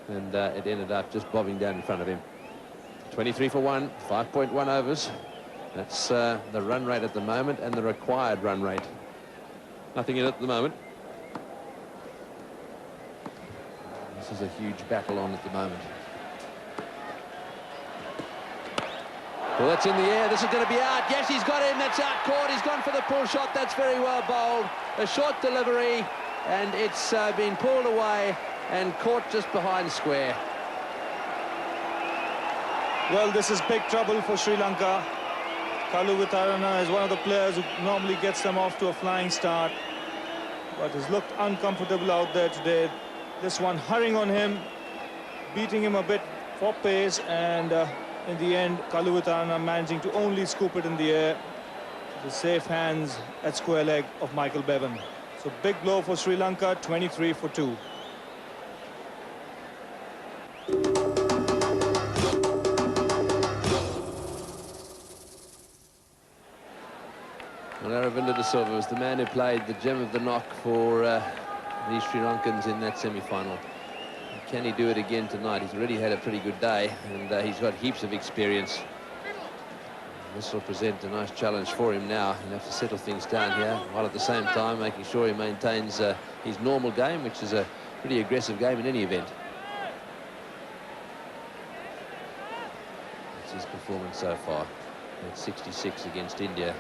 and it ended up just bobbing down in front of him. 23 for 1, 5.1 overs. That's the run rate at the moment and the required run rate. Nothing in it at the moment. This is a huge battle on at the moment. Well, that's in the air. This is going to be out. Yes, he's got him. That's out caught. He's gone for the pull shot. That's very well bowled. A short delivery, and it's been pulled away and caught just behind square. Well, this is big trouble for Sri Lanka. Kalu Vitarana is one of the players who normally gets them off to a flying start, but has looked uncomfortable out there today. This one hurrying on him, beating him a bit for pace, and in the end, Kalu Vitarana managing to only scoop it in the air. The safe hands at square leg of Michael Bevan. So big blow for Sri Lanka, 23 for 2. Well, Aravinda De Silva was the man who played the gem of the knock for the Sri Lankans in that semi-final. Can he do it again tonight? He's already had a pretty good day, and he's got heaps of experience. This will present a nice challenge for him now. He'll have to settle things down here, while at the same time making sure he maintains his normal game, which is a pretty aggressive game in any event. That's his performance so far. At 66 against India.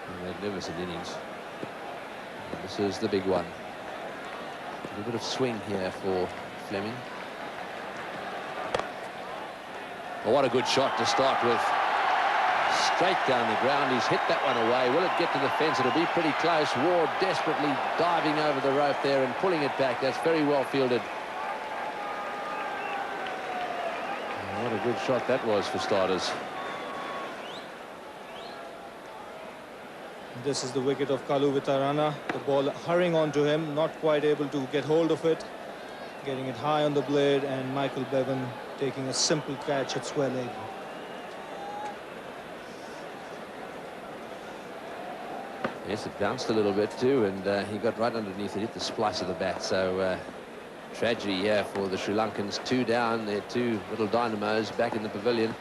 A magnificent innings. And this is the big one. A little bit of swing here for Fleming. Oh, what a good shot to start with. Straight down the ground. He's hit that one away. Will it get to the fence? It'll be pretty close. Ward desperately diving over the rope there and pulling it back. That's very well fielded. Oh, what a good shot that was for starters. This is the wicket of Kalu Vitarana. The ball hurrying onto him, not quite able to get hold of it. Getting it high on the blade, and Michael Bevan taking a simple catch at square leg. Yes, it bounced a little bit too, and he got right underneath it, hit the splice of the bat. So tragedy here for the Sri Lankans. 2 down, their 2 little dynamos back in the pavilion.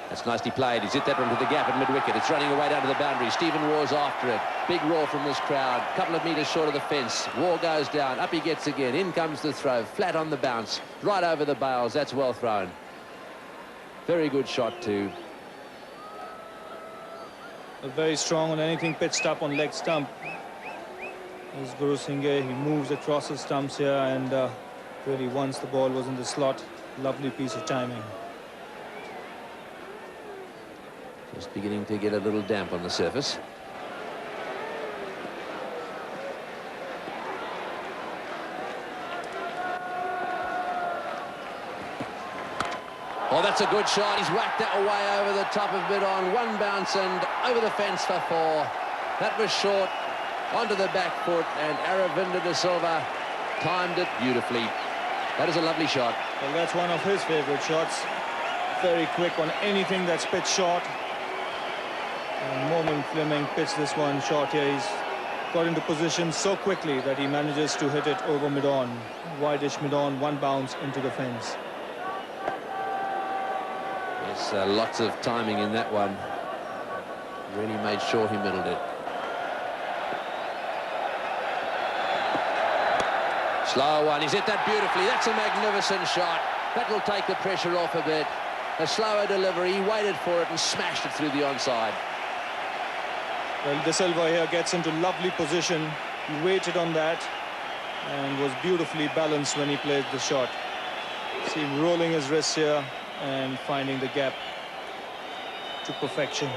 That's nicely played. He's hit that one to the gap at mid-wicket. It's running away down to the boundary. Stephen Waugh's after it. Big roar from this crowd. Couple of metres short of the fence. Waugh goes down. Up he gets again. In comes the throw. Flat on the bounce. Right over the bails. That's well thrown. Very good shot too. Very strong on anything pitched up on leg stump. There's Guru Singh. He moves across the stumps here, and really once the ball was in the slot, lovely piece of timing. Just beginning to get a little damp on the surface. Oh, that's a good shot. He's whacked that away over the top of mid-on. One bounce and over the fence for 4. That was short. Onto the back foot, and Aravinda De Silva timed it beautifully. That is a lovely shot. Well, that's one of his favourite shots. Very quick on anything that's pitched short. And Momin Fleming pitched this one short here. He's got into position so quickly that he manages to hit it over mid-on. Wideish mid-on, 1 bounce into the fence. Yes, lots of timing in that one. Really made sure he middled it. Slower one. He's hit that beautifully. That's a magnificent shot. That will take the pressure off a bit. A slower delivery. He waited for it and smashed it through the onside. Well, De Silva here gets into lovely position. He waited on that and was beautifully balanced when he played the shot. See him rolling his wrists here and finding the gap to perfection.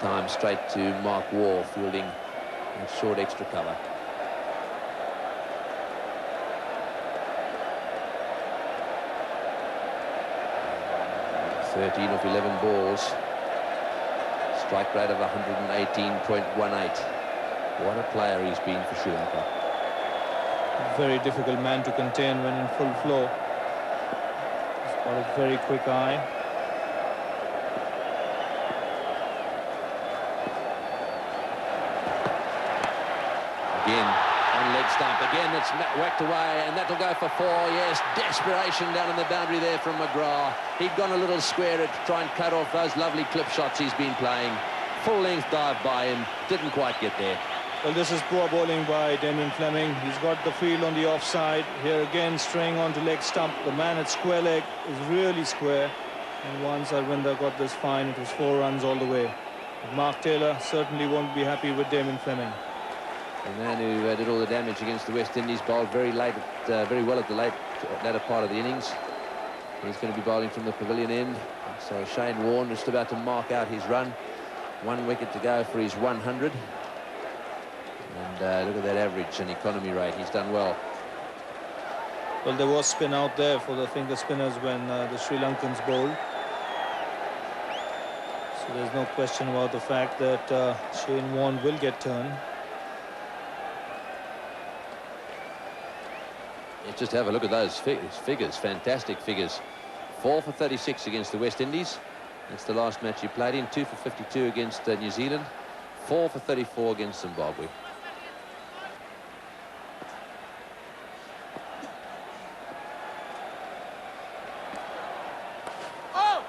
Time straight to Mark Waugh, fielding a short extra cover. (13 of 11 balls). Strike rate of 118.18. What a player he's been for Sri Lanka. very difficult man to contain when in full flow. He's got a very quick eye. Again, on leg stump. Again, it's whacked away, and that'll go for 4. Yes, desperation down in the boundary there from McGrath. He'd gone a little square to try and cut off those lovely clip shots he's been playing. Full-length dive by him, didn't quite get there. Well, this is poor bowling by Damien Fleming. He's got the field on the offside. Here again, straying onto leg stump. The man at square leg is really square. And once Arvinder got this fine, it was 4 runs all the way. Mark Taylor certainly won't be happy with Damien Fleming. The man who did all the damage against the West Indies bowled very late, very well at the latter part of the innings. He's going to be bowling from the pavilion end. So Shane Warne just about to mark out his run. 1 wicket to go for his 100. And look at that average and economy rate. He's done well. Well, there was spin out there for the finger spinners when the Sri Lankans bowled. So there's no question about the fact that Shane Warne will get turned. Just have a look at those figures. Fantastic figures. 4 for 36 against the West Indies. That's the last match he played in. 2 for 52 against New Zealand. 4 for 34 against Zimbabwe. Oh,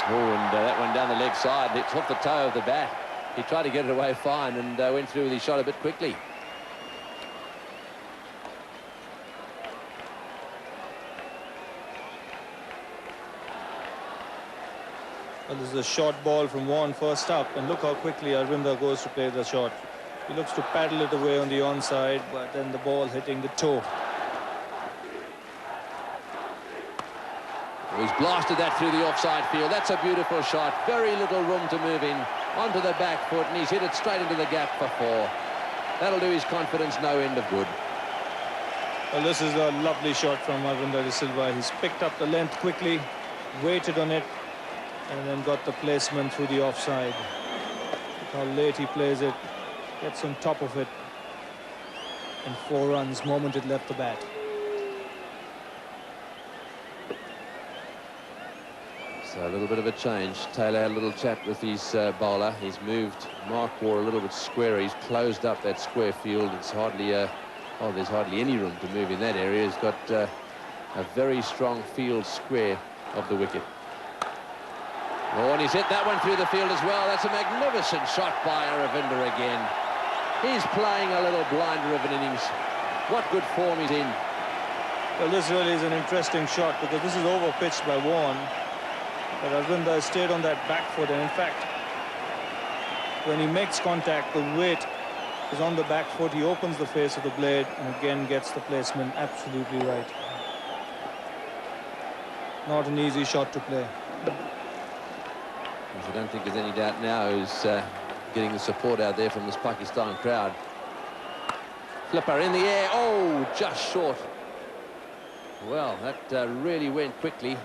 and that one down the leg side. It's off the toe of the bat. He tried to get it away fine and went through with his shot a bit quickly. Well, this is a short ball from Warne first up, and look how quickly Arvinder goes to play the shot. He looks to paddle it away on the onside, but then the ball hitting the toe. He's blasted that through the offside field. That's a beautiful shot. Very little room to move in. Onto the back foot, and he's hit it straight into the gap for 4. That'll do his confidence no end of good. Well, this is a lovely shot from Arvinder de Silva. He's picked up the length quickly, waited on it, and then got the placement through the offside. Look how late he plays it. Gets on top of it. And 4 runs, moment it left the bat. So a little bit of a change. Taylor had a little chat with his bowler. He's moved Mark Waugh a little bit squarer. He's closed up that square field. It's hardly there's hardly any room to move in that area. He's got a very strong field square of the wicket. Oh, and he's hit that one through the field as well. That's a magnificent shot by Ravinder again. He's playing a little blinder of an innings. What good form he's in. Well, this really is an interesting shot because this is over-pitched by Warne. But Arvinder has stayed on that back foot, and in fact, when he makes contact, the weight is on the back foot. He opens the face of the blade and again gets the placement absolutely right. Not an easy shot to play. I don't think there's any doubt now who's getting the support out there from this Pakistan crowd. Flipper in the air. Oh, just short. Well, that really went quickly.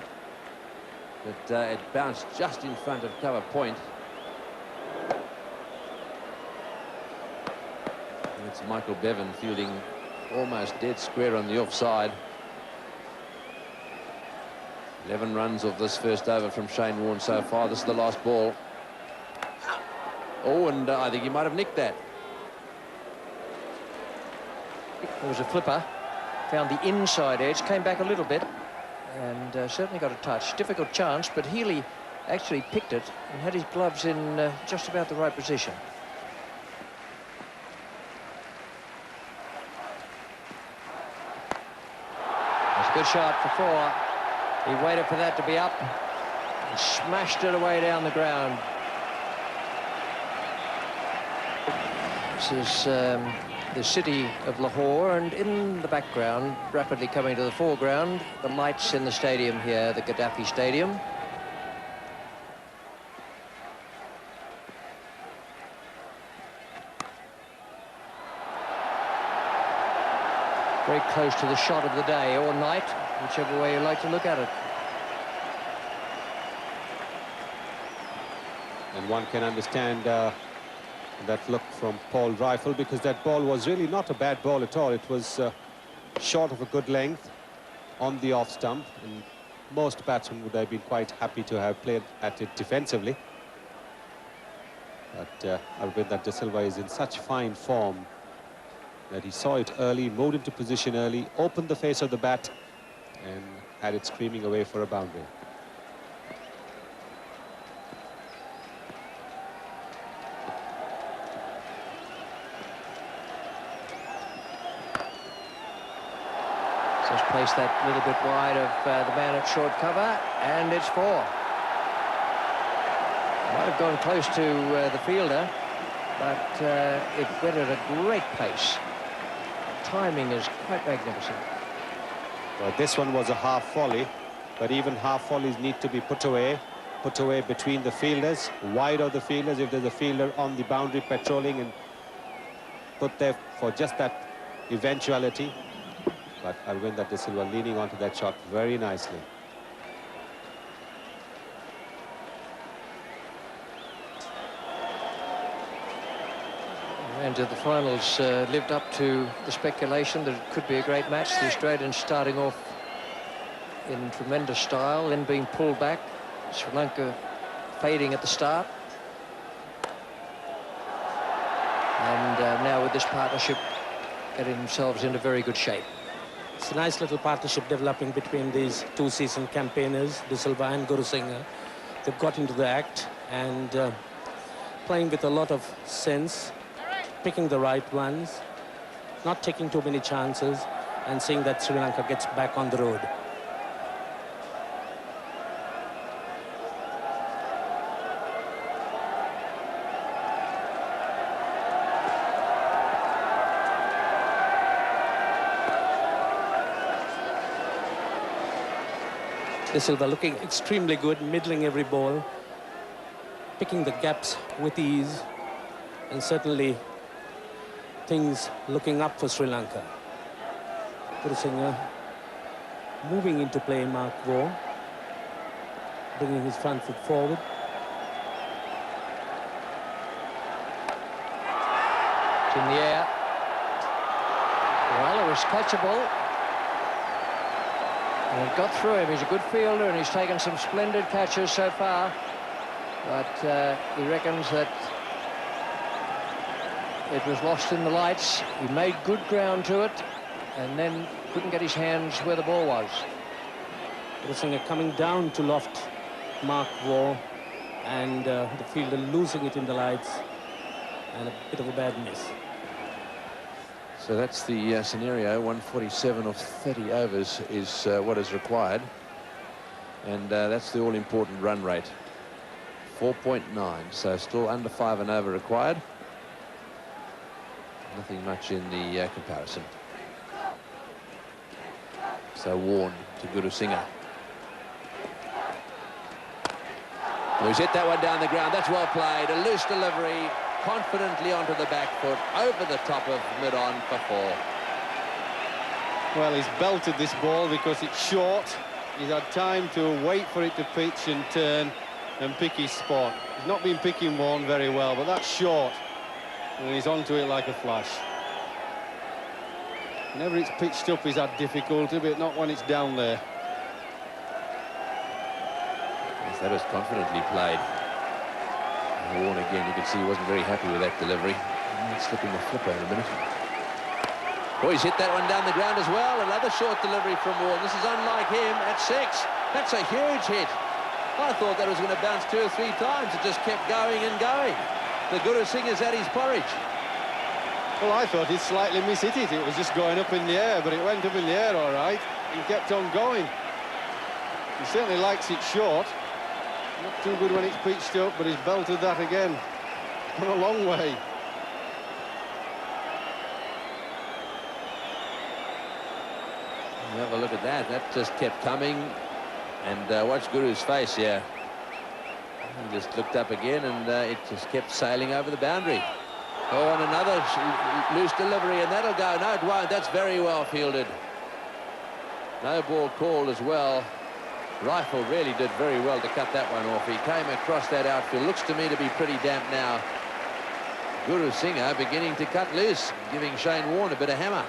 But it bounced just in front of cover point. And it's Michael Bevan fielding almost dead square on the offside. 11 runs of this first over from Shane Warne so far. This is the last ball. Oh, and I think he might have nicked that. It was a flipper. Found the inside edge, came back a little bit, and certainly got a touch. Difficult chance, but Healy actually picked it and had his gloves in just about the right position. That's a good shot for 4. He waited for that to be up and smashed it away down the ground. This is the city of Lahore, and in the background, rapidly coming to the foreground, the lights in the stadium here, the Gaddafi Stadium. Very close to the shot of the day or night, whichever way you like to look at it. And one can understand that look from Paul Rifle, because that ball was really not a bad ball at all. It was short of a good length on the off stump, and most batsmen would have been quite happy to have played at it defensively. But Arvind De Silva is in such fine form that he saw it early, moved into position early, opened the face of the bat, and had it screaming away for a boundary. Just placed that little bit wide of the man at short cover, and it's 4. Might have gone close to the fielder, but it went at a great pace. Timing is quite magnificent. Well, this one was a half volley, but even half volleys need to be put away between the fielders, wide of the fielders, if there's a fielder on the boundary patrolling, and put there for just that eventuality. But Arvind De Silva leaning onto that shot very nicely. And the finals lived up to the speculation that it could be a great match. The Australians starting off in tremendous style, then being pulled back. Sri Lanka fading at the start. And now with this partnership getting themselves into very good shape. It's a nice little partnership developing between these two seasoned campaigners, De Silva and Guru Singh. They've got into the act and playing with a lot of sense, picking the right ones, not taking too many chances, and seeing that Sri Lanka gets back on the road. De Silva looking extremely good, middling every ball, picking the gaps with ease, and certainly things looking up for Sri Lanka. Guru Singh moving into play, Mark Waugh, bringing his front foot forward. It's in the air. Well, it was catchable. And it got through him. He's a good fielder and he's taken some splendid catches so far. But he reckons that it was lost in the lights. He made good ground to it and then couldn't get his hands where the ball was. Guru Singh coming down to loft Mark Waugh, and the fielder losing it in the lights, and a bit of a bad miss. So that's the scenario. 147 of 30 overs is what is required. And that's the all-important run rate. 4.9, so still under 5 and over required. Nothing much in the comparison. So Warren to Guru Singh. Oh, he's hit that one down the ground. That's well played. A loose delivery. Confidently onto the back foot, over the top of mid-on for 4. Well, he's belted this ball because it's short. He's had time to wait for it to pitch and turn and pick his spot. He's not been picking one very well, but that's short. And he's onto it like a flash. Whenever it's pitched up, he's had difficulty, but not when it's down there. Yes, that was confidently played. Warren again, you can see he wasn't very happy with that delivery. Slipping the flipper in a minute. Oh, he's hit that one down the ground as well. Another short delivery from Warren. This is unlike him at 6. That's a huge hit. I thought that was going to bounce 2 or 3 times. It just kept going and going. The Guru Singh has had his porridge. Well, I thought he'd slightly mishit it. It was just going up in the air, but it went up in the air all right. He kept on going. He certainly likes it short. Not too good when it's pitched up, but he's belted that again. Gone a long way. Have a look at that. That just kept coming. And watch Guru's face, yeah. He just looked up again and it just kept sailing over the boundary. Oh, and another loose delivery, and that'll go. No, it won't. That's very well fielded. No ball called as well. Rifle really did very well to cut that one off. He came across that outfield. Looks to me to be pretty damp now. Guru Singh beginning to cut loose, giving Shane Warne a bit of hammer.